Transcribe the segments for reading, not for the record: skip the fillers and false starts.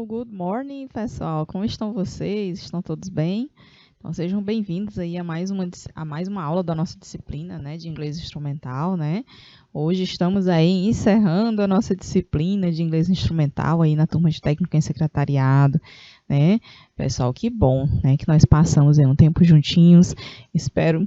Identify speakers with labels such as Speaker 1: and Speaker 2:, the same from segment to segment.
Speaker 1: good morning, pessoal. Como estão vocês? Estão todos bem? Então, sejam bem-vindos aí a mais uma aula da nossa disciplina, né, de inglês instrumental, né? Hoje estamos aí encerrando a nossa disciplina de inglês instrumental aí na turma de técnica em secretariado, né? Pessoal, que bom, né, que nós passamos aí um tempo juntinhos. Espero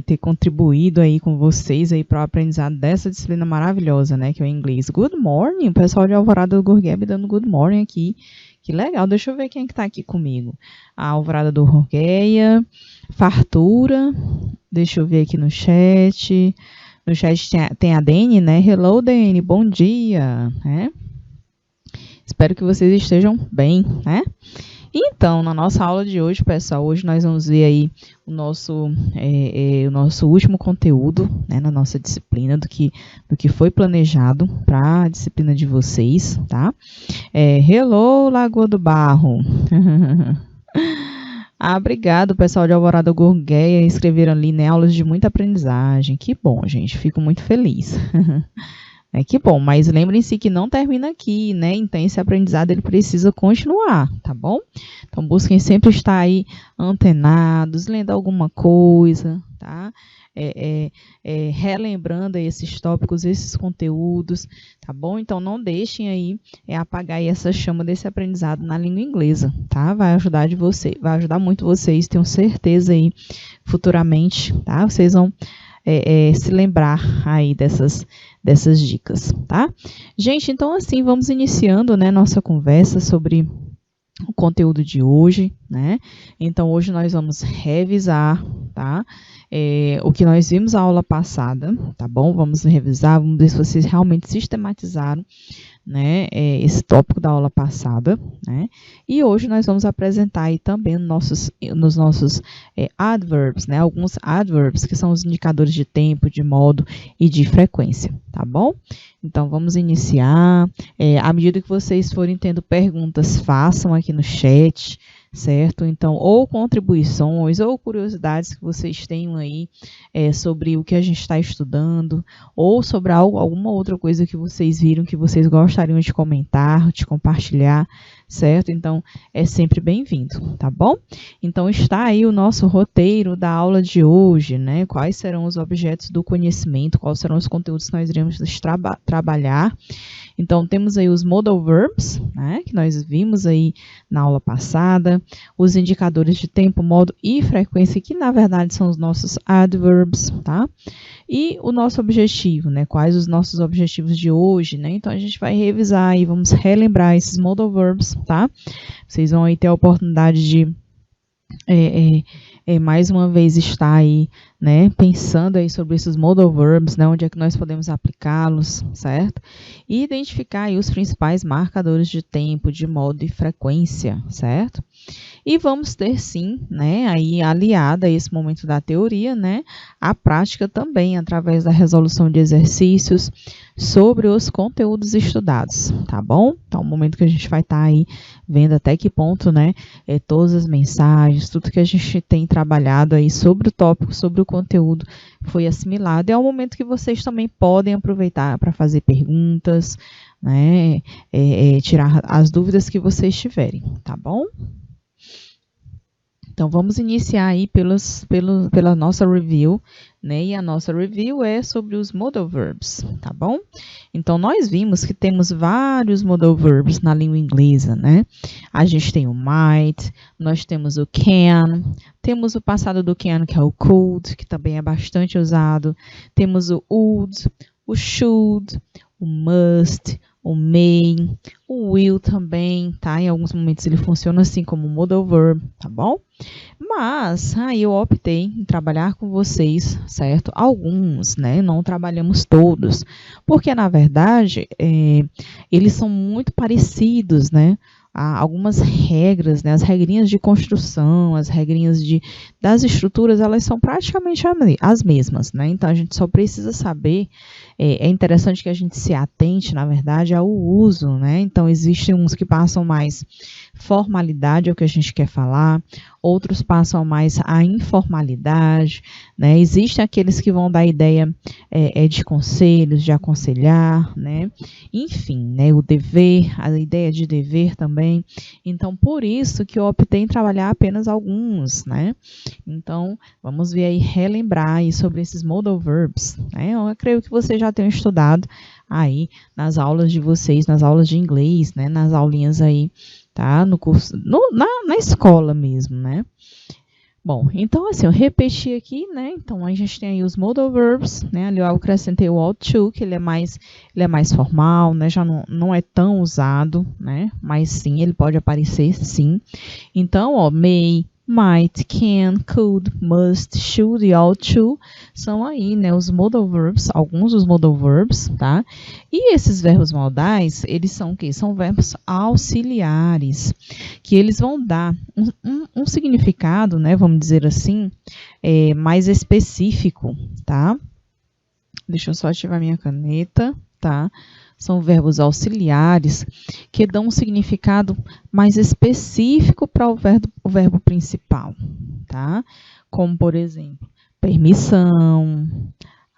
Speaker 1: ter contribuído aí com vocês aí para o aprendizado dessa disciplina maravilhosa, né, que é o inglês. Good morning, o pessoal de Alvorada do Gurguebe dando good morning aqui. Que legal, deixa eu ver quem é que tá aqui comigo. A Alvorada do Gurgueia, Fartura, deixa eu ver aqui no chat. No chat tem a Dene, né? Hello, Dene, bom dia, né? Espero que vocês estejam bem, né? Então, na nossa aula de hoje, pessoal, hoje nós vamos ver aí o nosso último conteúdo, né, na nossa disciplina, do que foi planejado para a disciplina de vocês, tá? Hello, Lagoa do Barro! Obrigado, pessoal de Alvorada Gurgueia, escreveram ali, né, aulas de muita aprendizagem. Que bom, gente, fico muito feliz. Que bom, mas lembrem-se que não termina aqui, né? Então, esse aprendizado ele precisa continuar, tá bom? Então, busquem sempre estar aí antenados, lendo alguma coisa, tá? Relembrando aí esses tópicos, esses conteúdos, tá bom? Então, não deixem aí apagar aí essa chama desse aprendizado na língua inglesa, tá? Vai ajudar muito vocês, tenho certeza aí, futuramente, tá? Vocês vão se lembrar aí dessas dicas, tá? Gente, então assim, vamos iniciando, né, nossa conversa sobre o conteúdo de hoje, né? Então, hoje nós vamos revisar, tá? O que nós vimos na aula passada, tá bom? Vamos revisar, vamos ver se vocês realmente sistematizaram, né, esse tópico da aula passada, né? E hoje nós vamos apresentar aí também nos nossos adverbs, né? Alguns adverbs que são os indicadores de tempo, de modo e de frequência, tá bom? Então, vamos iniciar. À medida que vocês forem tendo perguntas, façam aqui no chat, certo? Então, ou contribuições, ou curiosidades que vocês tenham aí sobre o que a gente está estudando, ou sobre alguma outra coisa que vocês viram, que vocês gostariam de comentar, de compartilhar, certo? Então, é sempre bem-vindo, tá bom? Então, está aí o nosso roteiro da aula de hoje, né? Quais serão os objetos do conhecimento, quais serão os conteúdos que nós iremos trabalhar. Então, temos aí os modal verbs, né, que nós vimos aí na aula passada, os indicadores de tempo, modo e frequência, que na verdade são os nossos adverbs, tá? E o nosso objetivo, né, quais os nossos objetivos de hoje, né? Então, a gente vai revisar e vamos relembrar esses modal verbs, tá? Vocês vão aí ter a oportunidade de mais uma vez estar aí, né, pensando aí sobre esses modal verbs, né, onde é que nós podemos aplicá-los, certo? E identificar aí os principais marcadores de tempo, de modo e frequência, certo? E vamos ter sim, né, aí aliada a esse momento da teoria, né, a prática também através da resolução de exercícios sobre os conteúdos estudados, tá bom? Então, o momento que a gente vai estar aí vendo até que ponto, né, todas as mensagens, tudo que a gente tem trabalhado aí sobre o tópico, sobre o conteúdo foi assimilado. É um momento que vocês também podem aproveitar para fazer perguntas, né, tirar as dúvidas que vocês tiverem, tá bom? Então, vamos iniciar aí pela nossa review, né? E a nossa review é sobre os modal verbs, tá bom? Então, nós vimos que temos vários modal verbs na língua inglesa, né? A gente tem o might, nós temos o can, temos o passado do can, que é o could, que também é bastante usado, temos o would, o should, o must, o may, o will também, tá? Em alguns momentos ele funciona assim como modal verb, tá bom? Mas aí eu optei em trabalhar com vocês, certo? Alguns, né? Não trabalhamos todos, porque na verdade eles são muito parecidos, né? Há algumas regras, né? As regrinhas de construção, as regrinhas das estruturas, elas são praticamente as mesmas, né? Então, a gente só precisa saber, é interessante que a gente se atente, na verdade, ao uso, né? Então, existem uns que passam mais Formalidade é o que a gente quer falar, outros passam mais a informalidade, né? Existem aqueles que vão dar ideia de conselhos, de aconselhar, né? Enfim, né? O dever, a ideia de dever também. Então, por isso que eu optei em trabalhar apenas alguns, né? Então, vamos ver aí, relembrar aí sobre esses modal verbs, né? Eu creio que vocês já tenham estudado aí nas aulas de vocês, nas aulas de inglês, né? Nas aulinhas aí, tá? No curso, na escola mesmo, né? Bom, então assim, eu repeti aqui, né? Então a gente tem aí os modal verbs, né? Ali eu acrescentei o ought to, que ele é mais formal, né? Já não é tão usado, né? Mas sim, ele pode aparecer sim. Então, ó, may, might, can, could, must, should e ought to são aí, né, os modal verbs, alguns dos modal verbs, tá? E esses verbos modais, eles são o quê? São verbos auxiliares, que eles vão dar um significado, né, vamos dizer assim, mais específico, tá? Deixa eu só ativar minha caneta, tá? São verbos auxiliares que dão um significado mais específico para o verbo principal, tá? Como, por exemplo, permissão,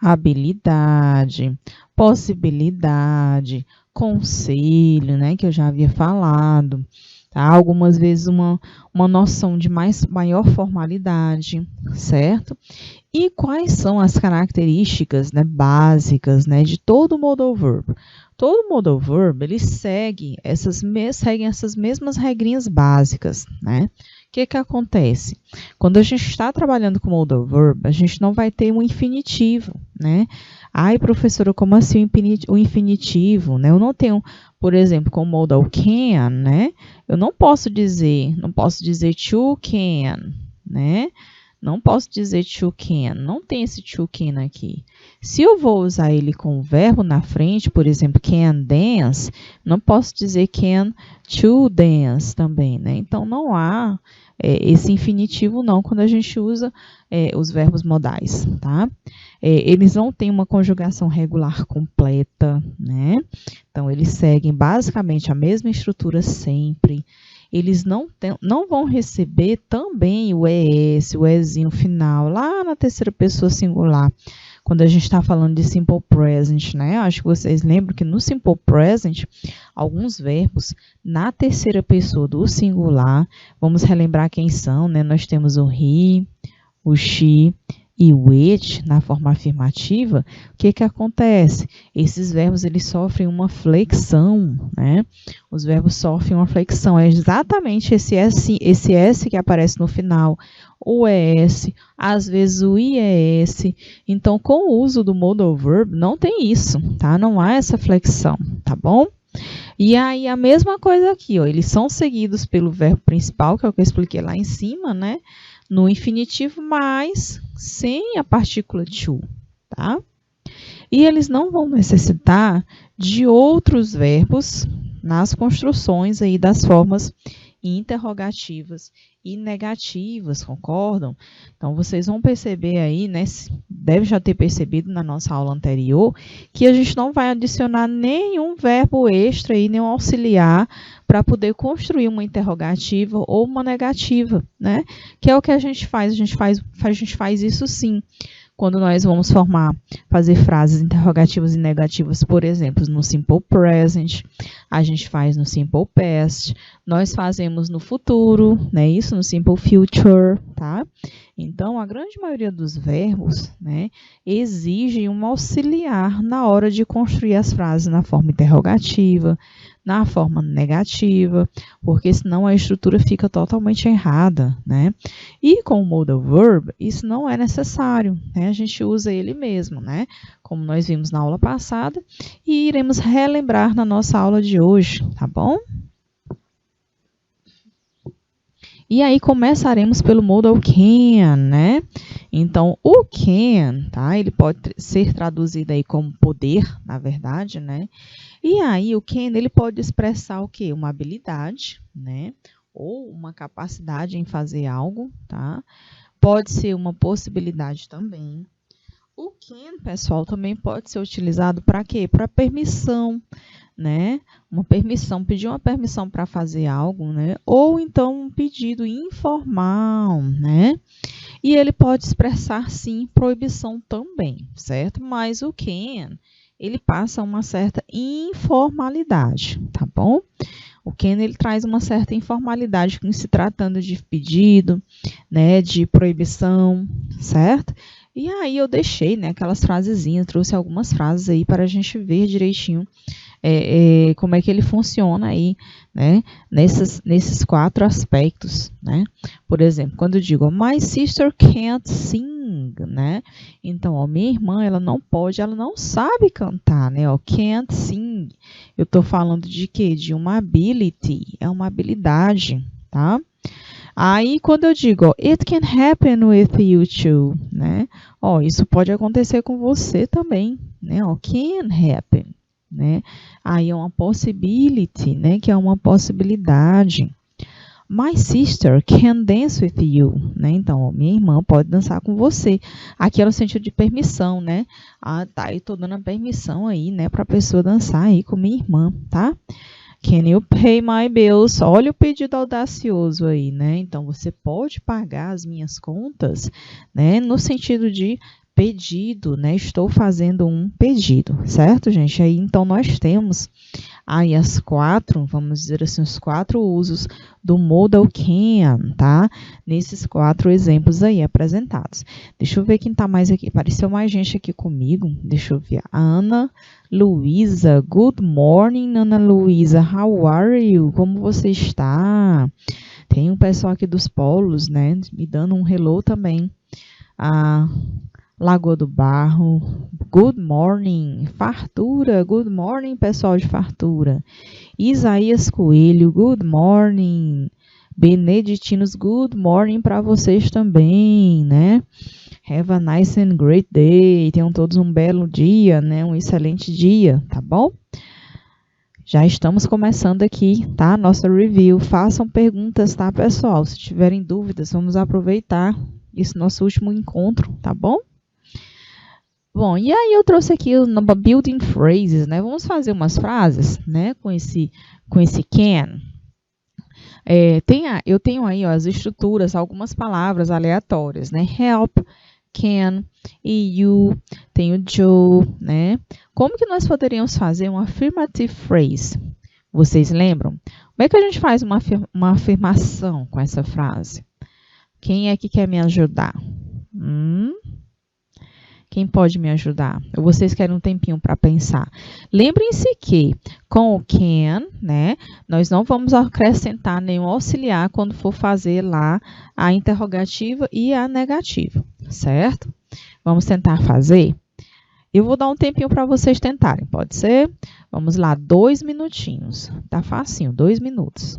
Speaker 1: habilidade, possibilidade, conselho, né? Que eu já havia falado. Tá? Algumas vezes uma noção de maior formalidade, certo? E quais são as características, né, básicas, né, de todo modal verb? Todo modal verb, ele segue essas mesmas regrinhas básicas, né? O que acontece? Quando a gente está trabalhando com modal verb, a gente não vai ter um infinitivo, né? Ai, professora, como assim o infinitivo, né? Eu não tenho, por exemplo, com o modal can, né? Eu não posso dizer to can, né? Não posso dizer to can, não tem esse to can aqui. Se eu vou usar ele com o verbo na frente, por exemplo, can dance, não posso dizer can to dance também, né? Então, não há esse infinitivo não quando a gente usa os verbos modais, tá? Eles não têm uma conjugação regular completa, né? Então, eles seguem basicamente a mesma estrutura sempre. Eles não vão receber também o ES, o ESinho final, lá na terceira pessoa singular, quando a gente está falando de simple present, né? Acho que vocês lembram que no simple present, alguns verbos na terceira pessoa do singular, vamos relembrar quem são, né? Nós temos o he, o she e o it na forma afirmativa. O que acontece? Esses verbos eles sofrem uma flexão, né? Os verbos sofrem uma flexão. É exatamente esse S que aparece no final, o ES, às vezes o IES. Então, com o uso do modal verb, não tem isso, tá? Não há essa flexão, tá bom? E aí, a mesma coisa aqui, ó, eles são seguidos pelo verbo principal, que é o que eu expliquei lá em cima, né? No infinitivo, mas sem a partícula to, tá? E eles não vão necessitar de outros verbos nas construções aí das formas interrogativas e negativas, concordam? Então, vocês vão perceber aí, né, deve já ter percebido na nossa aula anterior, que a gente não vai adicionar nenhum verbo extra aí, nenhum auxiliar para poder construir uma interrogativa ou uma negativa, né? Que é o que a gente faz isso sim. Quando nós vamos fazer frases interrogativas e negativas, por exemplo, no simple present, a gente faz no simple past, nós fazemos no futuro, né? Isso no simple future, tá? Então, a grande maioria dos verbos, né, exige um auxiliar na hora de construir as frases na forma interrogativa, na forma negativa, porque senão a estrutura fica totalmente errada, né? E com o modal verb, isso não é necessário, né? A gente usa ele mesmo, né? Como nós vimos na aula passada, e iremos relembrar na nossa aula de hoje, tá bom? E aí começaremos pelo modal can, né? Então, o can, tá? Ele pode ser traduzido aí como poder, na verdade, né? E aí, o can, ele pode expressar o quê? Uma habilidade, né? Ou uma capacidade em fazer algo, tá? Pode ser uma possibilidade também. O can, pessoal, também pode ser utilizado para quê? Para permissão, né? Uma permissão, pedir uma permissão para fazer algo, né? Ou então um pedido informal, né? E ele pode expressar, sim, proibição também, certo? Mas o can, ele passa uma certa informalidade, tá bom? O can, ele traz uma certa informalidade em se tratando de pedido, né, de proibição, certo? E aí eu deixei, né, aquelas frasezinhas, trouxe algumas frases aí para a gente ver direitinho como é que ele funciona aí, né, nesses 4 aspectos, né? Por exemplo, quando eu digo, my sister can't sing, né? Então, ó, minha irmã, ela não pode, ela não sabe cantar, né? Ó, can't sing. Eu estou falando de quê? De uma ability, é uma habilidade, tá? Aí, quando eu digo, ó, it can happen with you too, né? Ó, isso pode acontecer com você também, né? Ó, can happen, né? Aí é uma possibility, né? Que é uma possibilidade. My sister can dance with you, né? Então, ó, minha irmã pode dançar com você. Aqui é no sentido de permissão, né? Ah, tá, eu tô dando a permissão aí, né, para a pessoa dançar aí com minha irmã, tá? Can you pay my bills? Olha o pedido audacioso aí, né? Então, você pode pagar as minhas contas, né? No sentido de pedido, né? Estou fazendo um pedido, certo, gente? Aí, então, nós temos aí as 4, vamos dizer assim, os 4 usos do modal can, tá? Nesses 4 exemplos aí apresentados. Deixa eu ver quem tá mais aqui. Apareceu mais gente aqui comigo. Deixa eu ver. A Ana Luísa. Good morning, Ana Luísa. How are you? Como você está? Tem um pessoal aqui dos polos, né? Me dando um hello também. A Lagoa do Barro. Good morning. Fartura. Good morning, pessoal de Fartura. Isaías Coelho. Good morning. Beneditinos, good morning para vocês também, né? Have a nice and great day. Tenham todos um belo dia, né? Um excelente dia, tá bom? Já estamos começando aqui, tá? Nossa review. Façam perguntas, tá, pessoal? Se tiverem dúvidas, vamos aproveitar esse nosso último encontro, tá bom? Bom, e aí eu trouxe aqui o building phrases, né? Vamos fazer umas frases, né? Com esse can. Eu tenho aí ó, as estruturas, algumas palavras aleatórias, né? Help, can e you, tem o Joe, né? Como que nós poderíamos fazer uma affirmative phrase? Vocês lembram? Como é que a gente faz uma afirmação com essa frase? Quem é que quer me ajudar? Quem pode me ajudar? Vocês querem um tempinho para pensar. Lembrem-se que com o can, né, nós não vamos acrescentar nenhum auxiliar quando for fazer lá a interrogativa e a negativa, certo? Vamos tentar fazer? Eu vou dar um tempinho para vocês tentarem, pode ser? Vamos lá, 2 minutinhos. Tá facinho, 2 minutos.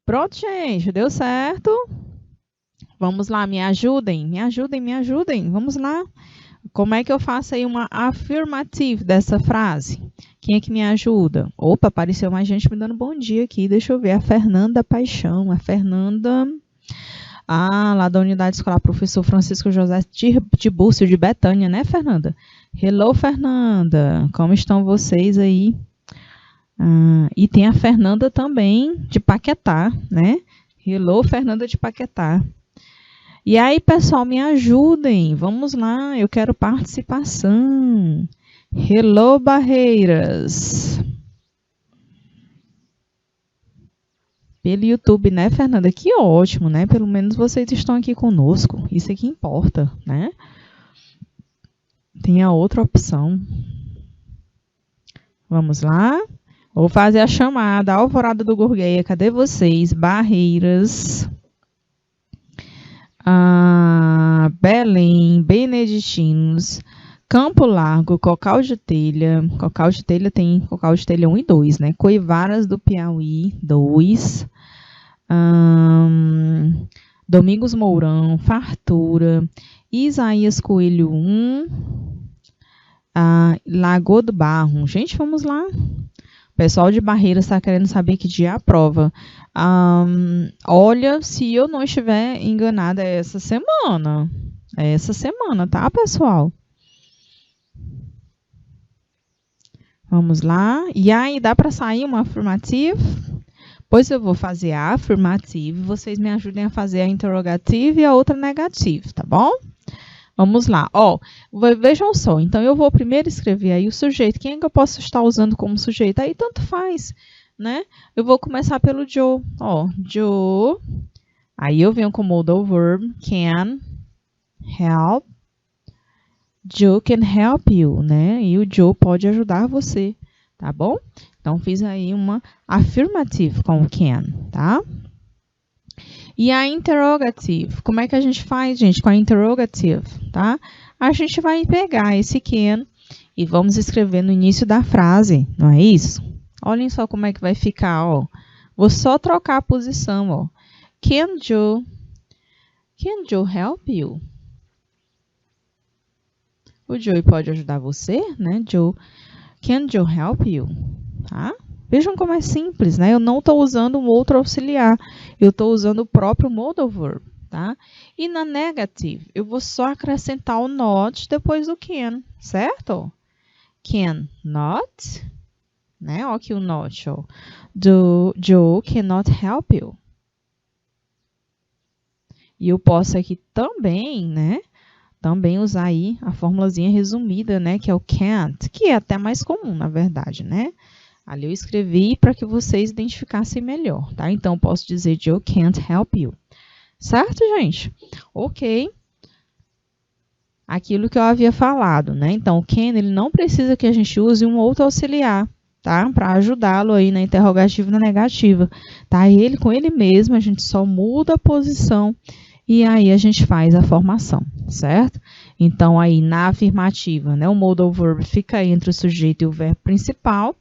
Speaker 1: Pronto, gente, deu certo. Vamos lá, me ajudem, me ajudem, me ajudem. Vamos lá. Como é que eu faço aí uma afirmativa dessa frase? Quem é que me ajuda? Opa, apareceu mais gente me dando bom dia aqui. Deixa eu ver. A Fernanda Paixão. A Fernanda. Ah, lá da Unidade Escolar Professor Francisco José Tibúrcio de Betânia, né, Fernanda? Hello, Fernanda. Como estão vocês aí? E tem a Fernanda também de Paquetá, né? Hello, Fernanda de Paquetá. E aí, pessoal, me ajudem. Vamos lá, eu quero participação. Hello, Barreiras. Pelo YouTube, né, Fernanda? Que ótimo, né? Pelo menos vocês estão aqui conosco. Isso é que importa, né? Tem a outra opção. Vamos lá. Vou fazer a chamada. Alvorada do Gurgueia, cadê vocês? Barreiras. Belém, Beneditinos, Campo Largo, Cocal de Telha. Cocal de Telha tem Cocal de Telha 1 e 2, né? Coivaras do Piauí, 2. Domingos Mourão, Fartura, Isaías Coelho 1. Lagoa do Barro. Gente, vamos lá. O pessoal de Barreiras está querendo saber que dia é a prova. Olha, se eu não estiver enganada, é essa semana. É essa semana, tá, pessoal? Vamos lá. E aí, dá para sair uma afirmativa? Pois eu vou fazer a afirmativa. Vocês me ajudem a fazer a interrogativa e a outra negativa, tá bom? Vamos lá. Ó, vejam só. Então, eu vou primeiro escrever aí o sujeito. Quem é que eu posso estar usando como sujeito? Aí, tanto faz, né? Eu vou começar pelo Joe. Ó, Joe. Aí, eu venho com o modal verb. Can help. Joe can help you, né? E o Joe pode ajudar você, tá bom? Então, fiz aí uma afirmativa com o can, tá? E a interrogative, como é que a gente faz, gente, com a interrogative, tá? A gente vai pegar esse can e vamos escrever no início da frase, não é isso? Olhem só como é que vai ficar, ó. Vou só trocar a posição, ó. Can Joe help you? O Joe pode ajudar você, né? Can Joe help you? Tá? Vejam como é simples, né? Eu não estou usando um outro auxiliar. Eu estou usando o próprio modal verb, tá? E na negative, eu vou só acrescentar o not depois do can, certo? Can not, né? Ó aqui o not, ó. Joe cannot help you. E eu posso aqui também, né? Também usar aí a formulazinha resumida, né? Que é o can't, que é até mais comum, na verdade, né? Ali eu escrevi para que vocês identificassem melhor, tá? Então, eu posso dizer Joe can't help you. Certo, gente? Ok. Aquilo que eu havia falado, né? Então, o can, ele não precisa que a gente use um outro auxiliar, tá? Para ajudá-lo aí na interrogativa e na negativa, tá? Ele, com ele mesmo, a gente só muda a posição e aí a gente faz a formação, certo? Então, aí na afirmativa, né, o modal verb fica entre o sujeito e o verbo principal.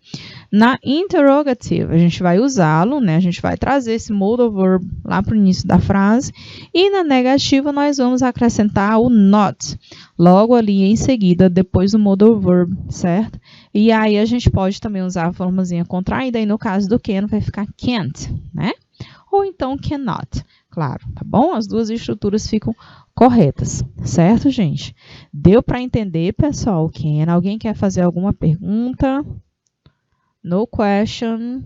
Speaker 1: Na interrogative, a gente vai usá-lo, né? A gente vai trazer esse modal verb lá para o início da frase. E na negativa, nós vamos acrescentar o not, logo ali em seguida, depois do modal verb, certo? E aí a gente pode também usar a formazinha contraída, e no caso do can, vai ficar can't, né? Ou então cannot. Claro, tá bom? As duas estruturas ficam corretas, certo, gente? Deu para entender, pessoal? Alguém quer fazer alguma pergunta? No question.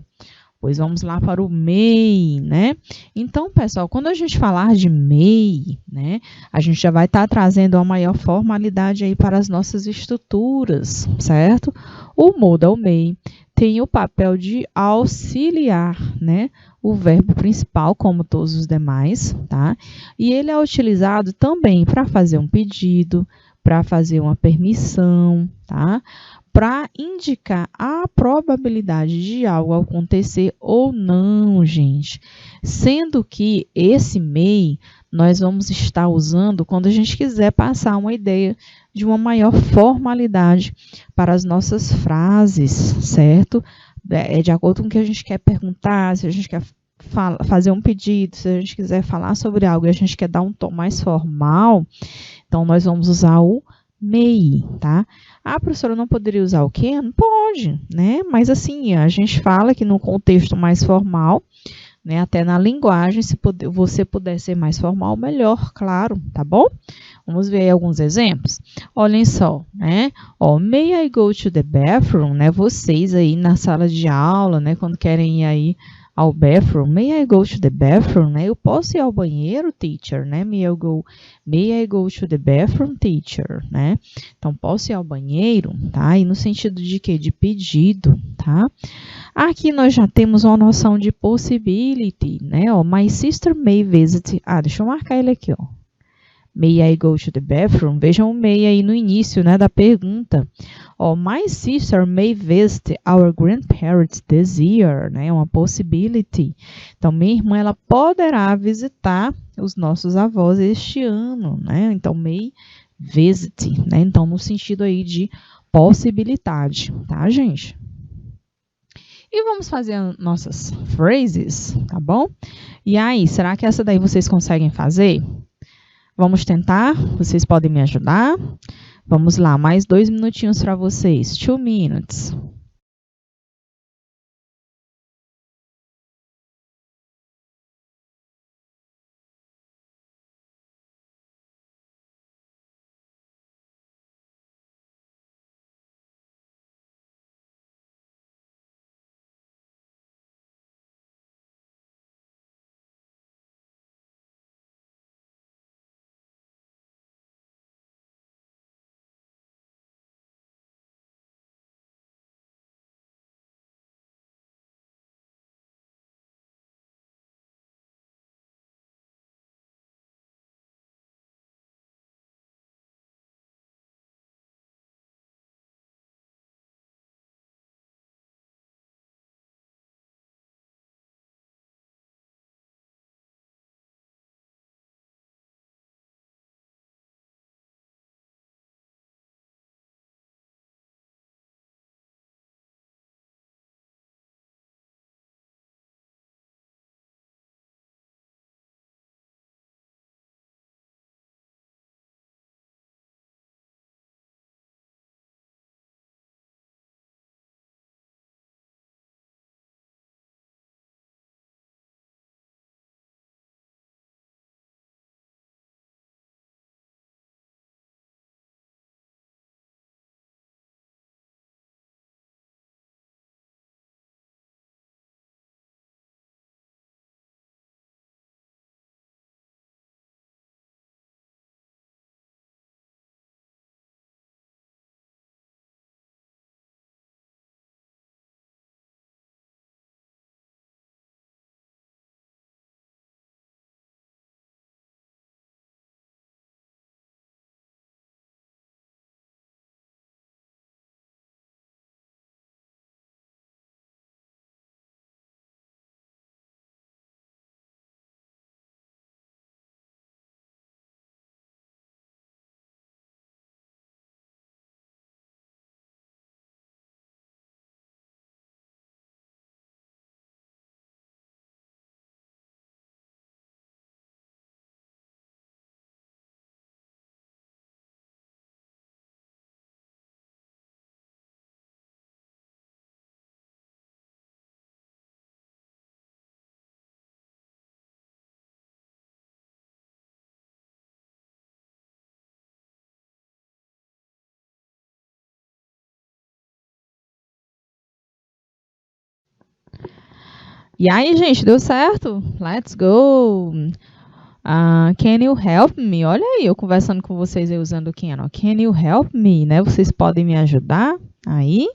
Speaker 1: Pois vamos lá para o may, né? Então, pessoal, quando a gente falar de may, né, a gente já vai estar trazendo uma maior formalidade aí para as nossas estruturas, certo? O modal may tem o papel de auxiliar, né, o verbo principal, como todos os demais, tá? E ele é utilizado também para fazer um pedido, para fazer uma permissão, tá? Para indicar a probabilidade de algo acontecer ou não, gente. Sendo que esse may nós vamos estar usando quando a gente quiser passar uma ideia de uma maior formalidade para as nossas frases, certo? É de acordo com o que a gente quer perguntar, se a gente quer fazer um pedido, se a gente quiser falar sobre algo e a gente quer dar um tom mais formal, então nós vamos usar o may, tá? Ah, professora, não poderia usar o can? Pode, né? Mas assim, a gente fala que no contexto mais formal, né, até na linguagem, se você puder ser mais formal, melhor, claro, tá bom? Vamos ver aí alguns exemplos. Olhem só, né? Ó, may I go to the bathroom, né? Vocês aí na sala de aula, né, quando querem ir aí ao bathroom, may I go to the bathroom, né? Eu posso ir ao banheiro, teacher, né? May I go to the bathroom, teacher, né? Então, posso ir ao banheiro, tá? E no sentido de quê? De pedido, tá? Aqui nós já temos uma noção de possibility, né? Ó, my sister may visit. Ah, deixa eu marcar ele aqui, ó. May I go to the bathroom? Vejam o may aí no início, né, da pergunta. Ó, my sister may visit our grandparents this year, né? Uma possibility. Então, minha irmã, ela poderá visitar os nossos avós este ano, né? Então, may visit, né? Então, no sentido aí de possibilidade, tá, gente? E vamos fazer nossas phrases, tá bom? E aí, será que essa daí vocês conseguem fazer? Vamos tentar? Vocês podem me ajudar? Vamos lá, mais 2 minutinhos para vocês. 2 minutes. E aí, gente, deu certo? Let's go! Can you help me? Olha aí, eu conversando com vocês aí usando o can. Ó. Can you help me? Né? Vocês podem me ajudar? Aí,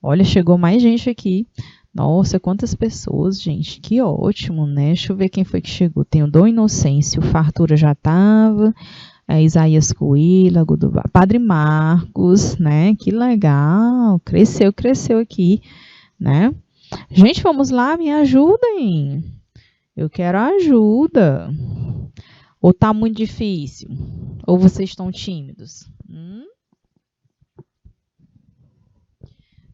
Speaker 1: olha, chegou mais gente aqui. Nossa, quantas pessoas, gente. Que ótimo, né? Deixa eu ver quem foi que chegou. Tem o Dom Inocêncio, Fartura já estava. Isaías Coelho, Padre Marcos, né? Que legal. Cresceu aqui, né? Gente, vamos lá, me ajudem. Eu quero ajuda. Ou tá muito difícil? Ou vocês estão tímidos?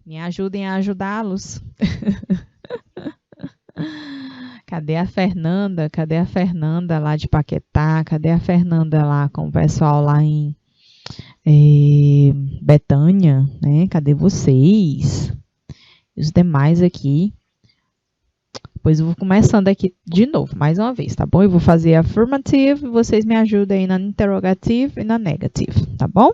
Speaker 1: Me ajudem a ajudá-los. Cadê a Fernanda? Cadê a Fernanda lá de Paquetá? Cadê a Fernanda lá com o pessoal lá em Betânia, né? Cadê vocês? E os demais aqui. Pois eu vou começando aqui de novo, mais uma vez, tá bom? Eu vou fazer affirmative, vocês me ajudem aí na interrogative e na negative, tá bom?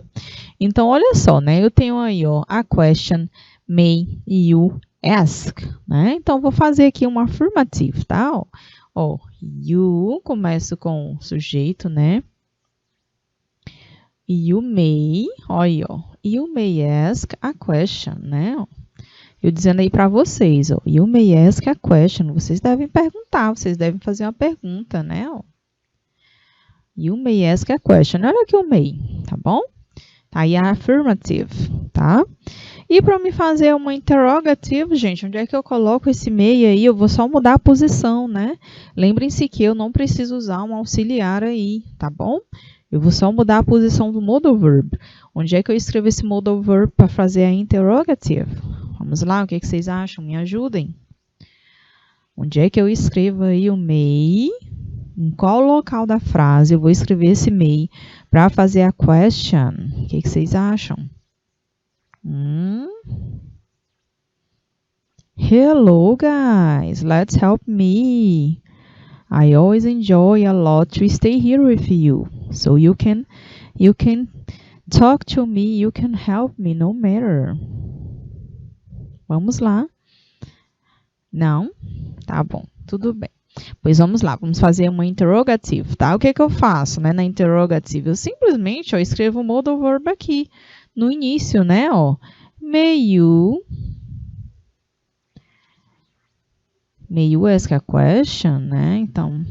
Speaker 1: Então, olha só, né? Eu tenho aí, ó, a question may you ask, né? Então, vou fazer aqui uma affirmative, tá? Ó, you, começo com o sujeito, né? You may, ó aí, ó. You may ask a question, né? Eu dizendo aí para vocês, ó. You may ask a question. Vocês devem perguntar, vocês devem fazer uma pergunta, né? Ó. You may ask a question. Olha aqui o may, tá bom? Tá aí a affirmative, tá? E para me fazer uma interrogative, gente, onde é que eu coloco esse may aí? Eu vou só mudar a posição, né? Lembrem-se que eu não preciso usar um auxiliar aí, tá bom? Eu vou só mudar a posição do modal verb. Onde é que eu escrevo esse modal verb para fazer a interrogative? Vamos lá, o que vocês acham? Me ajudem. Onde é que eu escrevo aí o may? Em qual local da frase eu vou escrever esse may para fazer a question? O que vocês acham? Hello, guys. Let's help me. I always enjoy a lot to stay here with you. So you can talk to me, you can help me no matter. Vamos lá. Não? Tá bom, tudo bem. Pois vamos lá, vamos fazer uma interrogative, tá? O que eu faço, né, na interrogative? Eu simplesmente, ó, escrevo o modal verb aqui, no início, né, ó. May you ask a question, né? Então,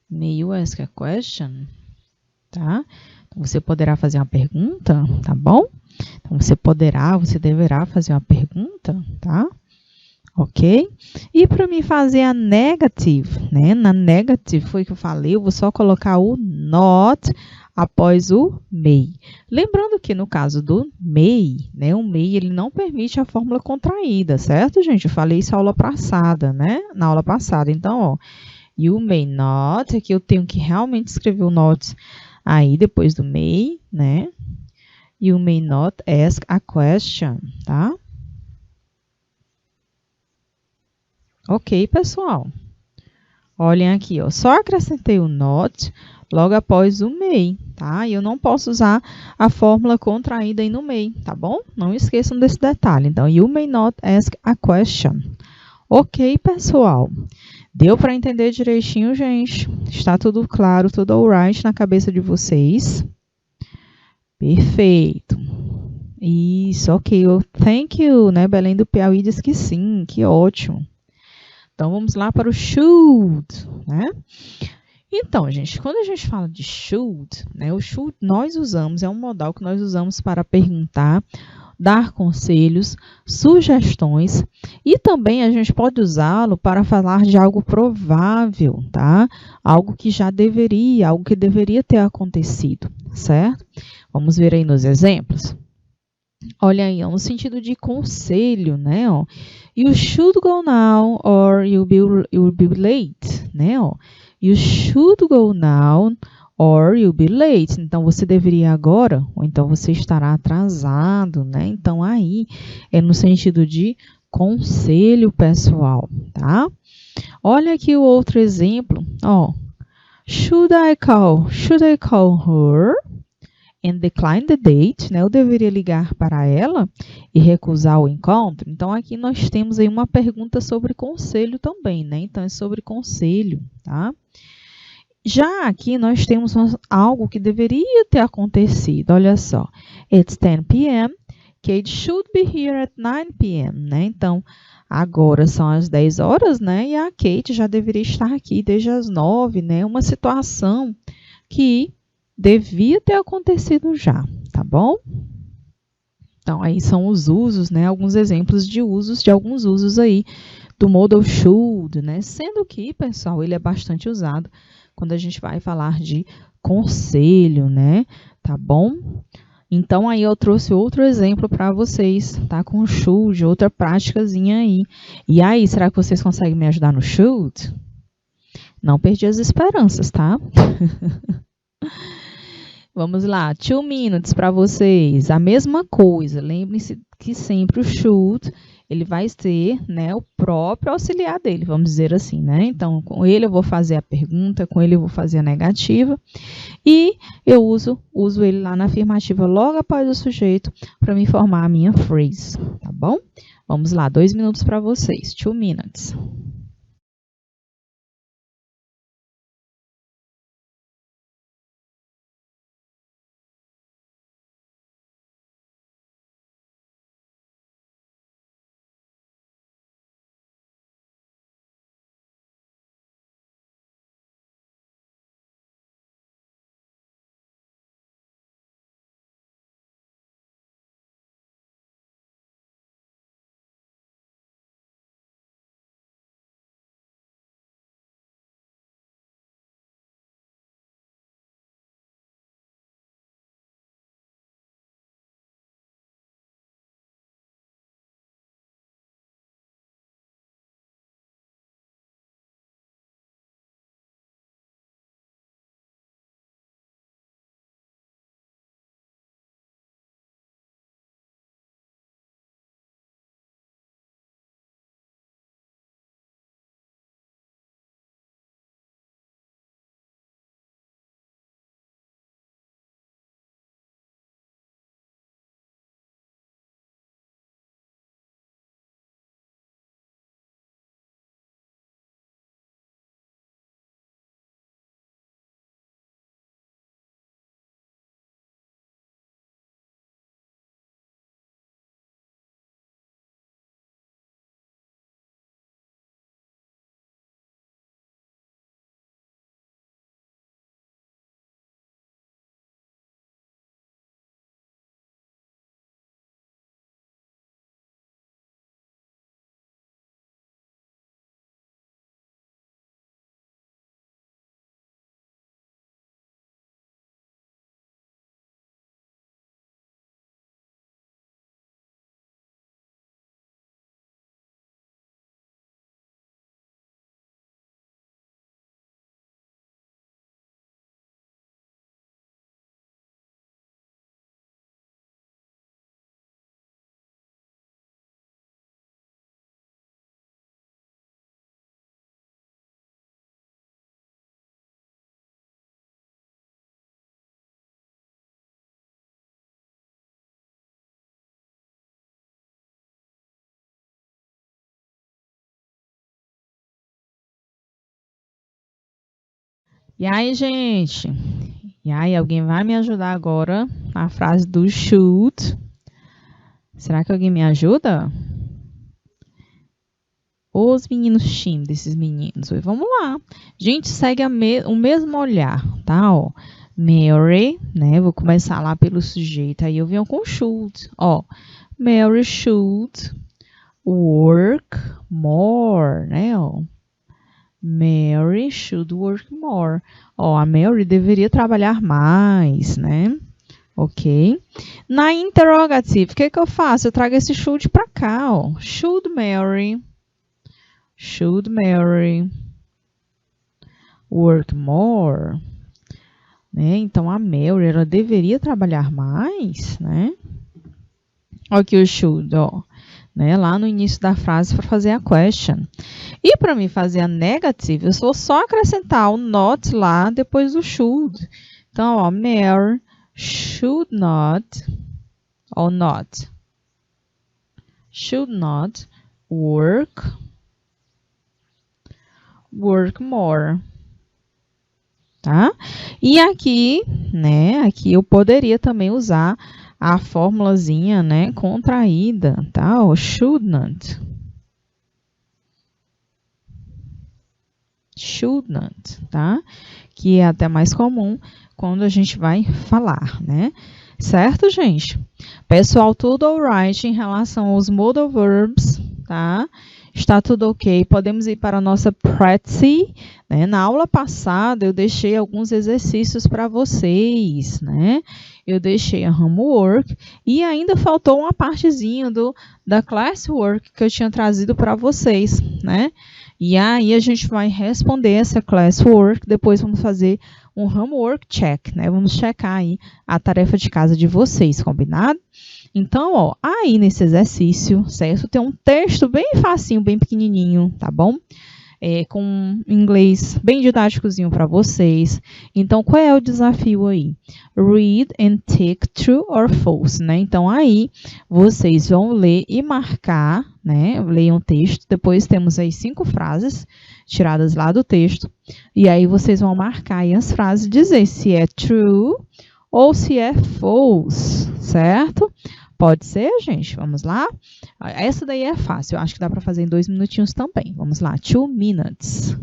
Speaker 1: may you ask a question, tá? Então, você poderá fazer uma pergunta, tá bom? Então, você deverá fazer uma pergunta, tá? Ok? E para mim fazer a negative, né? Na negative, foi o que eu falei, eu vou só colocar o not após o may. Lembrando que no caso do may, né? O may, ele não permite a fórmula contraída, certo, gente? Eu falei isso na aula passada, né? Na aula passada. Então, ó, you may not, aqui eu tenho que realmente escrever o not aí depois do may, né? You may not ask a question, tá? Ok, pessoal. Olhem aqui, ó. Só acrescentei o not logo após o may, tá? E eu não posso usar a fórmula contraída aí no may, tá bom? Não esqueçam desse detalhe. Então, you may not ask a question. Ok, pessoal. Deu para entender direitinho, gente? Está tudo claro, tudo alright na cabeça de vocês? Perfeito. Isso, ok. Thank you, né? Belém do Piauí diz que sim, que ótimo. Então, vamos lá para o should, né? Então, gente, quando a gente fala de should, né? O should nós usamos, é um modal que nós usamos para perguntar, dar conselhos, sugestões e também a gente pode usá-lo para falar de algo provável, tá? Algo que já deveria, algo que deveria ter acontecido, certo? Vamos ver aí nos exemplos. Olha aí, no sentido de conselho, né? Ó, you should go now or you'll be late, né? Ó, you should go now or you'll be late. Então, você deveria agora, ou então você estará atrasado, né? Então, aí é no sentido de conselho, pessoal, tá? Olha aqui o outro exemplo, ó. Should I call her and decline the date, né? Eu deveria ligar para ela e recusar o encontro. Então, aqui nós temos aí uma pergunta sobre conselho também, né? Então, é sobre conselho, tá? Já aqui nós temos algo que deveria ter acontecido. Olha só. It's 10 p.m. Kate should be here at 9 p.m., né? Então, agora são as 10 horas, né? E a Kate já deveria estar aqui desde as 9, né? Uma situação que devia ter acontecido já, tá bom? Então, aí são os usos, né? Alguns exemplos de alguns usos aí do modal should, né? Sendo que, pessoal, ele é bastante usado quando a gente vai falar de conselho, né? Tá bom? Então, aí eu trouxe outro exemplo para vocês, tá? Com o should, outra práticazinha aí. E aí, será que vocês conseguem me ajudar no should? Não perdi as esperanças, tá? Vamos lá, 2 minutes para vocês. A mesma coisa, lembrem-se que sempre o should, ele vai ser, né, o próprio auxiliar dele, vamos dizer assim, né? Então, com ele eu vou fazer a pergunta, com ele eu vou fazer a negativa. E eu uso ele lá na afirmativa logo após o sujeito para me formar a minha phrase, tá bom? Vamos lá, 2 minutos para vocês, 2 minutes. E aí, gente? E aí, alguém vai me ajudar agora na frase do should? Será que alguém me ajuda? Os meninos tímidos, esses meninos. Vamos lá. Gente, segue o mesmo olhar, tá? Ó, Mary, né? Vou começar lá pelo sujeito. Aí eu venho com should. Ó, Mary should work more, né? Ó, Mary should work more. Ó, a Mary deveria trabalhar mais, né? Ok? Na interrogative, o que eu faço? Eu trago esse should para cá, ó. Should Mary work more? Né? Então, a Mary, ela deveria trabalhar mais, né? Olha aqui o should, ó. Né? Lá no início da frase para fazer a question. E para mim fazer a negative, eu vou só acrescentar o not lá depois do should. Então, ó, Mary should not, or not, should not work more, tá? E aqui, né, aqui eu poderia também usar a formulazinha, né, contraída, tá? O should not, tá? Que é até mais comum quando a gente vai falar, né? Certo, gente? Pessoal, tudo alright em relação aos modal verbs, tá? Está tudo ok. Podemos ir para a nossa practice, né? Na aula passada, eu deixei alguns exercícios para vocês, né? eu deixei a homework e ainda faltou uma partezinha da classwork que eu tinha trazido para vocês, né? E aí a gente vai responder essa classwork, depois vamos fazer um homework check, né? Vamos checar aí a tarefa de casa de vocês, combinado? Então, ó, aí nesse exercício, certo? Tem um texto bem facinho, bem pequenininho, tá bom? Com inglês bem didáticozinho para vocês. Então, qual é o desafio aí? Read and tick true or false, né? Então, aí vocês vão ler e marcar, né? Leiam o texto. Depois temos aí 5 frases tiradas lá do texto. E aí vocês vão marcar aí as frases e dizer se é true ou se é false, certo? Pode ser, gente? Vamos lá? Essa daí é fácil. Eu acho que dá para fazer em 2 minutinhos também. Vamos lá. 2 minutes.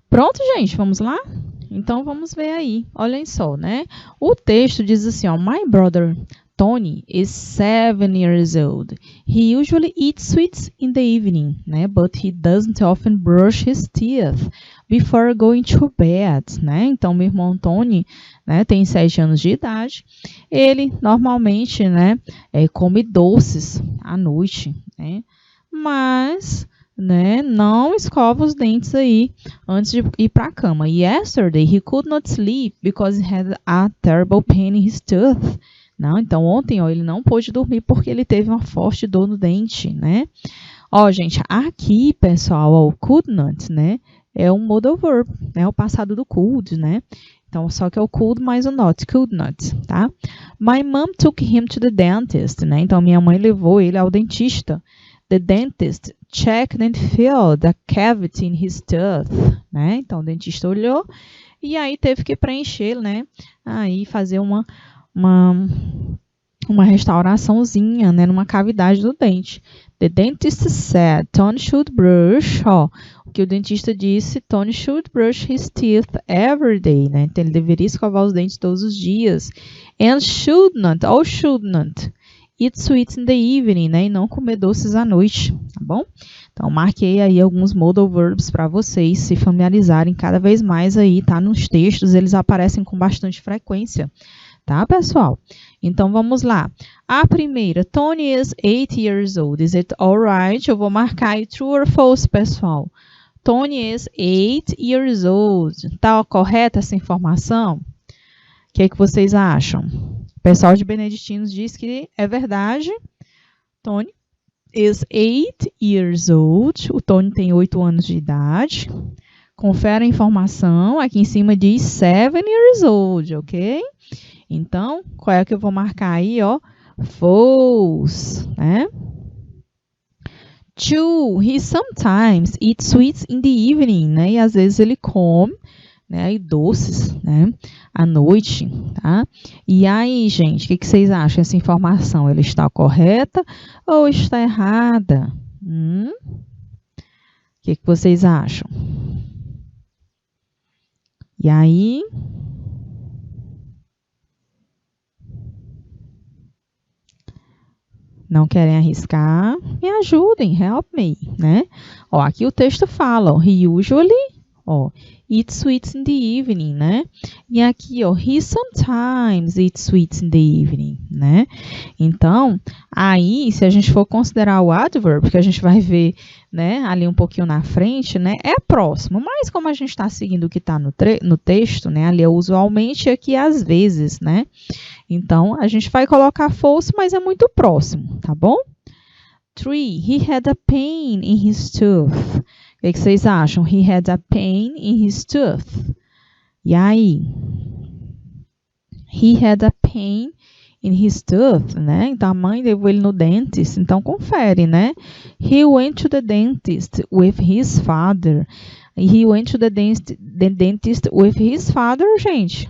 Speaker 1: Pronto, gente, vamos lá? Então, vamos ver aí. Olhem só, né? O texto diz assim, ó, My brother Tony is 7 years old. He usually eats sweets in the evening, né? But he doesn't often brush his teeth before going to bed, né? Então, meu irmão Tony, né, tem 7 anos de idade. Ele, normalmente, né, come doces à noite, né? Mas, né, não escova os dentes aí antes de ir para a cama. Yesterday, he could not sleep because he had a terrible pain in his tooth. Não, então ontem, ó, ele não pôde dormir porque ele teve uma forte dor no dente, né? Ó, gente, aqui, pessoal, ó, o could not, né, é um modal verb, né, o passado do could, né? Então, só que é o could mais o not, could not, tá? My mom took him to the dentist, né? Então, minha mãe levou ele ao dentista. The dentist checked and filled a cavity in his tooth, né? Então, o dentista olhou e aí teve que preencher, né? Aí fazer uma uma restauraçãozinha, né, numa cavidade do dente. The dentist said Tony should brush, ó, o que o dentista disse, Tony should brush his teeth every day, né, então ele deveria escovar os dentes todos os dias. And should not eat sweets in the evening, né, e não comer doces à noite, tá bom? Então, marquei aí alguns modal verbs para vocês se familiarizarem cada vez mais aí, tá? Nos textos, eles aparecem com bastante frequência, tá, pessoal? Então, vamos lá. A primeira, Tony is 8 years old. Is it alright? Eu vou marcar aí true or false, pessoal. Tony is 8 years old. Tá correta essa informação? O que é que vocês acham? O pessoal de Beneditinos diz que é verdade. Tony is 8 years old. O Tony tem 8 anos de idade. Confere a informação. Aqui em cima diz 7 years old, ok? Então, qual é que eu vou marcar aí, ó? False, né? 2. He sometimes eats sweets in the evening, né? E às vezes ele come, né? E doces, né? À noite, tá? E aí, gente, o que vocês acham? Essa informação, ela está correta ou está errada? O que vocês acham? E aí... Não querem arriscar? Me ajudem, help me, né? Ó, aqui o texto fala, ó, he usually, ó, eats sweets in the evening, né? E aqui, ó, he sometimes eats sweets in the evening, né? Então, aí, se a gente for considerar o adverb, que a gente vai ver, né, ali um pouquinho na frente, né, é próximo, mas como a gente está seguindo o que está no texto, né, ali é usualmente e aqui às vezes, né? Então, a gente vai colocar false, mas é muito próximo, tá bom? 3. He had a pain in his tooth. O que vocês acham? He had a pain in his tooth. E aí? He had a pain in his tooth, né? Então, a mãe levou ele no dentist. Então, confere, né? He went to the dentist with his father. He went to the dentist with his father, gente.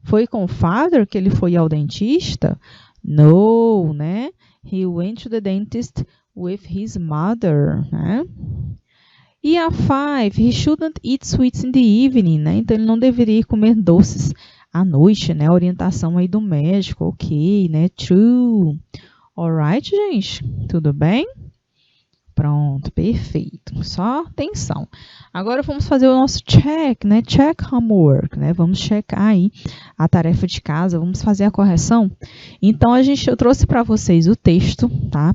Speaker 1: Foi com o father que ele foi ao dentista? No, né? He went to the dentist with his mother, né? E a 5, he shouldn't eat sweets in the evening, né? Então, ele não deveria comer doces à noite, né? Orientação aí do médico, ok, né? True. Alright, gente? Tudo bem? Pronto, perfeito. Só atenção. Agora vamos fazer o nosso check, né? Check homework, né? Vamos checar aí a tarefa de casa, vamos fazer a correção. Então, eu trouxe para vocês o texto, tá?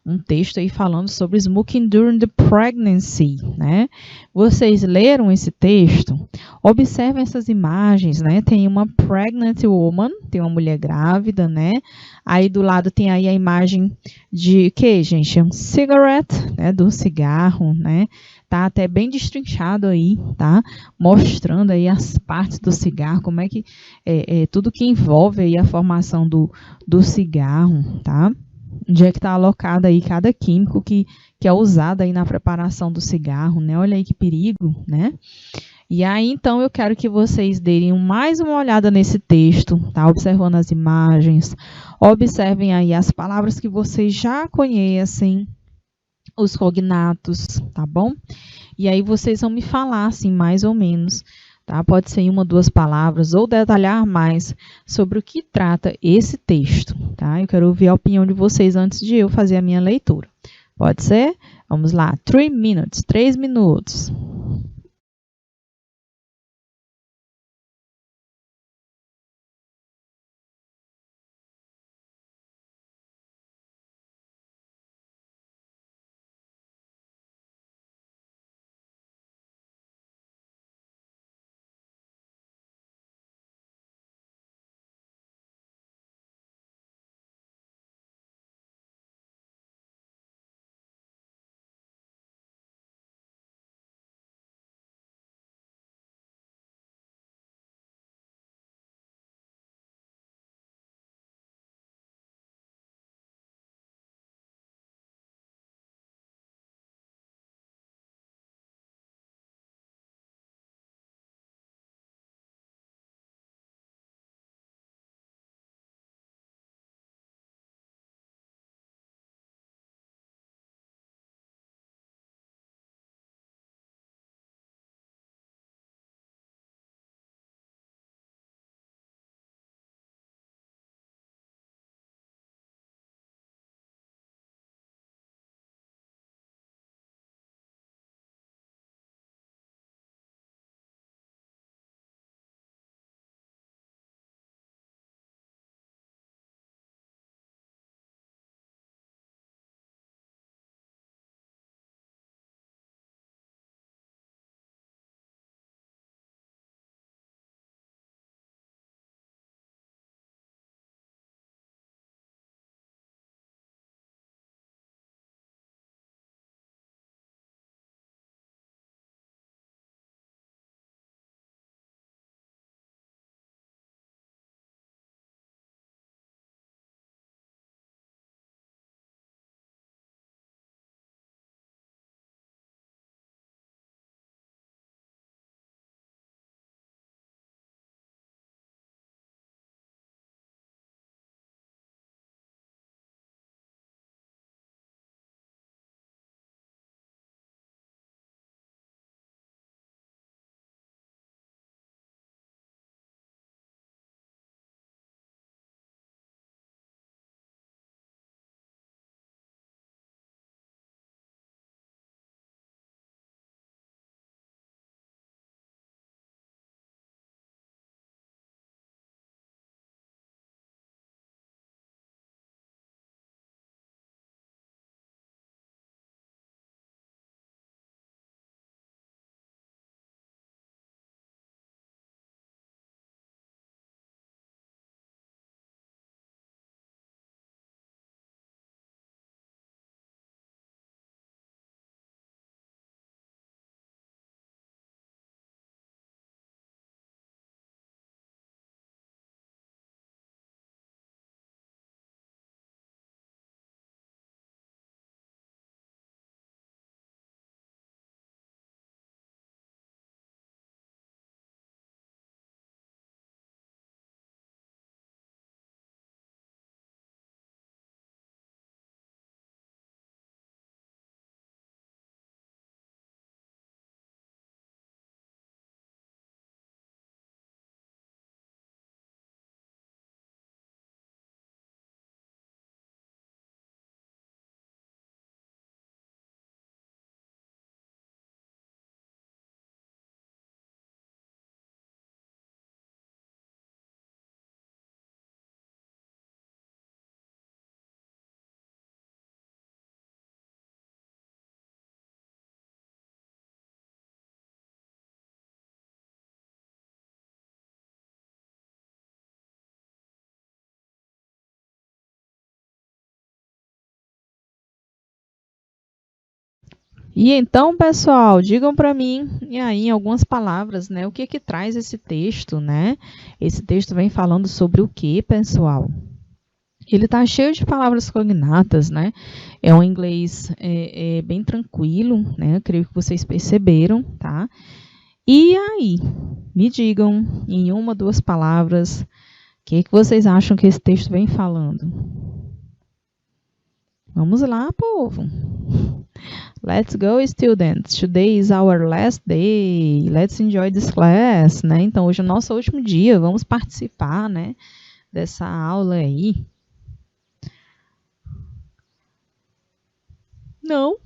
Speaker 1: Um texto aí falando sobre smoking during the pregnancy, né? Vocês leram esse texto? Observem essas imagens, né? Tem uma pregnant woman, tem uma mulher grávida, né? Aí do lado tem aí a imagem de que, gente? É um cigarette, né? Do cigarro, né? Tá até bem destrinchado aí, tá? Mostrando aí as partes do cigarro, como é que tudo que envolve aí a formação do cigarro, tá? Onde é que está alocado aí cada químico que é usado aí na preparação do cigarro, né? Olha aí que perigo, né? E aí, então, eu quero que vocês deem mais uma olhada nesse texto, tá? Observando as imagens, observem aí as palavras que vocês já conhecem, os cognatos, tá bom? E aí vocês vão me falar, assim, mais ou menos, tá? Pode ser em uma, duas palavras, ou detalhar mais sobre o que trata esse texto, tá? Eu quero ouvir a opinião de vocês antes de eu fazer a minha leitura. Pode ser? Vamos lá, 3 minutes, 3 minutos. E então, pessoal, digam para mim, e aí, em algumas palavras, né, o que que traz esse texto, né? Esse texto vem falando sobre o que, pessoal? Ele está cheio de palavras cognatas, né? É um inglês bem tranquilo, né? Eu creio que vocês perceberam, tá? E aí, me digam em uma, duas palavras, o que que vocês acham que esse texto vem falando? Vamos lá, povo. Let's go, students. Today is our last day. Let's enjoy this class, né? Então, hoje é o nosso último dia. Vamos participar, né, dessa aula aí. Não?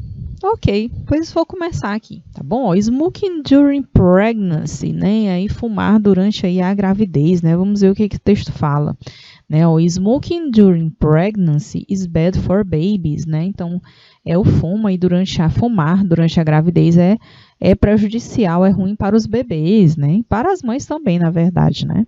Speaker 1: Ok, pois vou começar aqui, tá bom? Smoking during pregnancy, né? E aí, fumar durante aí a gravidez, né? Vamos ver o que que o texto fala. Né? O smoking during pregnancy is bad for babies, né? Então, o fumo aí fumar durante a gravidez é prejudicial, é ruim para os bebês, né? E para as mães também, na verdade, né?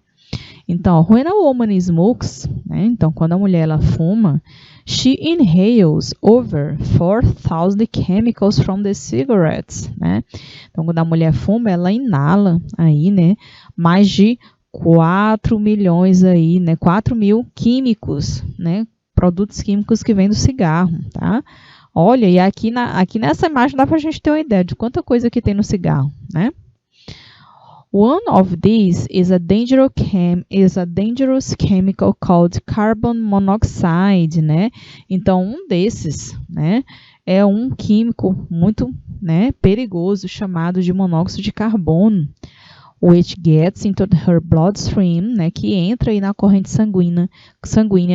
Speaker 1: Então, when a woman smokes, né? Então, quando a mulher ela fuma, she inhales over 4,000 chemicals from the cigarettes, né? Então, quando a mulher fuma, ela inala aí, né? Mais de 4 milhões aí, né? 4 mil químicos, né? Produtos químicos que vêm do cigarro, tá? Olha, e aqui nessa imagem dá pra gente ter uma ideia de quanta coisa que tem no cigarro, né? One of these is a dangerous chemical called carbon monoxide, né? Então, um desses, né, é um químico muito, né, perigoso chamado de monóxido de carbono, which gets into her bloodstream, né, que entra aí na corrente sanguínea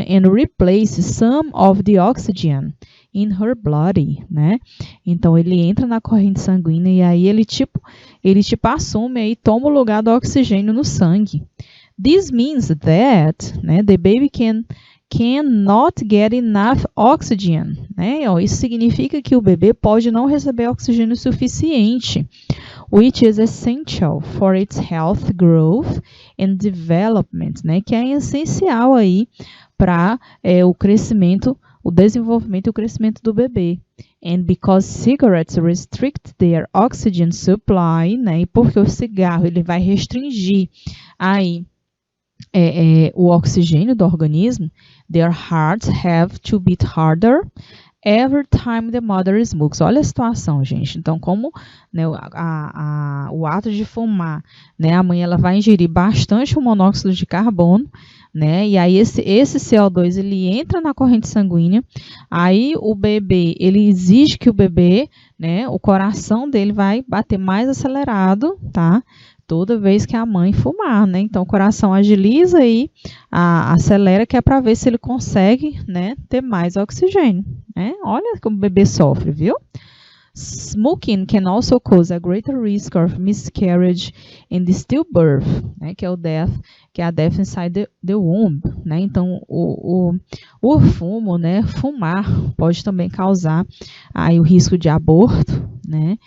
Speaker 1: and replaces some of the oxygen in her body, né? Então ele entra na corrente sanguínea e aí ele tipo assume aí, toma o lugar do oxigênio no sangue. This means that, né, the baby cannot get enough oxygen, né? Isso significa que o bebê pode não receber oxigênio suficiente, which is essential for its health, growth and development, né? Que é essencial aí para o crescimento, o desenvolvimento e o crescimento do bebê. And because cigarettes restrict their oxygen supply, né? E porque o cigarro ele vai restringir aí o oxigênio do organismo, their hearts have to beat harder every time the mother smokes. Olha a situação, gente. Então, como, né, o ato de fumar, né, a mãe ela vai ingerir bastante o monóxido de carbono, né, e aí esse CO2 ele entra na corrente sanguínea, aí o bebê, ele exige que o bebê, né, o coração dele vai bater mais acelerado, tá? Toda vez que a mãe fumar, né? Então, o coração agiliza aí, acelera, que é para ver se ele consegue, né, ter mais oxigênio, né? Olha como o bebê sofre, viu? Smoking can also cause a greater risk of miscarriage and stillbirth, né? Que é a death inside the womb, né? Então, o fumo, né? Fumar pode também causar aí o risco de aborto, né?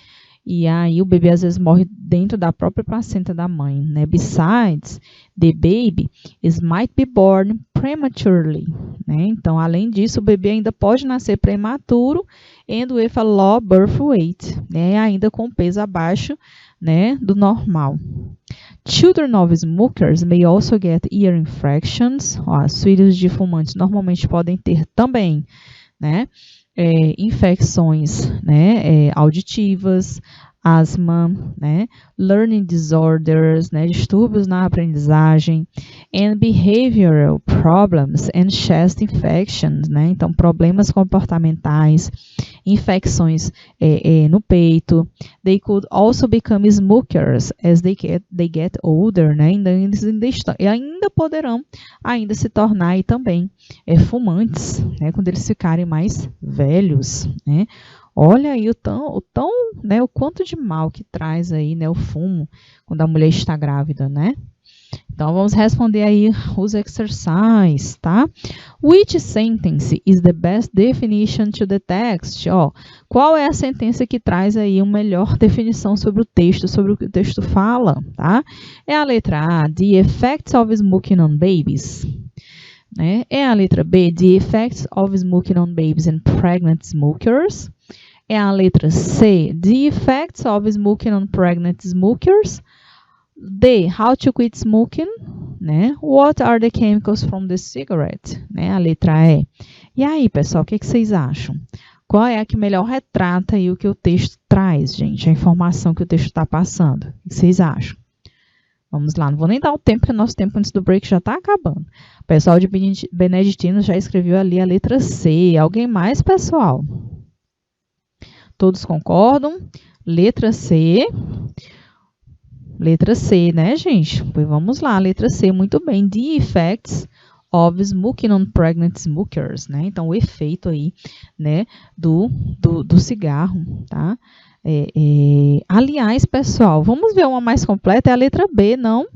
Speaker 1: E aí o bebê às vezes morre dentro da própria placenta da mãe, né? Besides, the baby might be born prematurely, né? Então, além disso, o bebê ainda pode nascer prematuro and with a low birth weight, né? Ainda com peso abaixo, né, do normal. Children of smokers may also get ear infections. Os filhos de fumantes normalmente podem ter também, né, infecções, né, auditivas, asma, né, learning disorders, né, distúrbios na aprendizagem, and behavioral problems and chest infections, né, então problemas comportamentais, infecções no peito. They could also become smokers as they get older, né, ainda poderão se tornar aí também fumantes, né, quando eles ficarem mais velhos, né. Olha aí o quanto de mal que traz aí, né, o fumo quando a mulher está grávida, né? Então, vamos responder aí os exercises, tá? Which sentence is the best definition to the text? Ó, qual é a sentença que traz aí uma melhor definição sobre o texto, sobre o que o texto fala, tá? É a letra A, the effects of smoking on babies. Né? É a letra B, the effects of smoking on babies and pregnant smokers. É a letra C. The effects of smoking on pregnant smokers. D. How to quit smoking. Né? What are the chemicals from the cigarette? Né? A letra E. E aí, pessoal, o que vocês acham? Qual é a que melhor retrata aí o que o texto traz, gente? A informação que o texto está passando. O que vocês acham? Vamos lá, não vou nem dar o tempo, porque o nosso tempo antes do break já está acabando. O pessoal de Beneditino já escreveu ali a letra C. Alguém mais, pessoal? Todos concordam? Letra C. Letra C, né, gente? Pois vamos lá, letra C, muito bem. The effects of smoking on pregnant smokers, né? Então, o efeito aí, né, do cigarro, tá? Aliás, pessoal, vamos ver uma mais completa, é a letra B, não?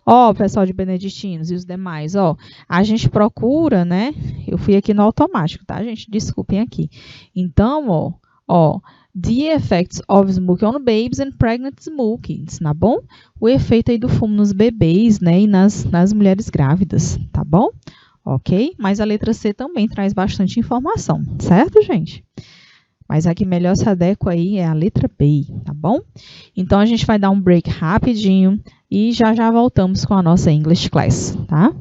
Speaker 1: Ó, pessoal de Beneditinos e os demais, ó, a gente procura, né? Eu fui aqui no automático, tá, gente? Desculpem aqui. Então, ó, the effects of smoking on babies and pregnant smoking, tá bom? O efeito aí do fumo nos bebês, né, e nas mulheres grávidas, tá bom? Ok? Mas a letra C também traz bastante informação, certo, gente? Mas a que melhor se adequa aí é a letra B, tá bom? Então, a gente vai dar um break rapidinho e já voltamos com a nossa English Class, tá?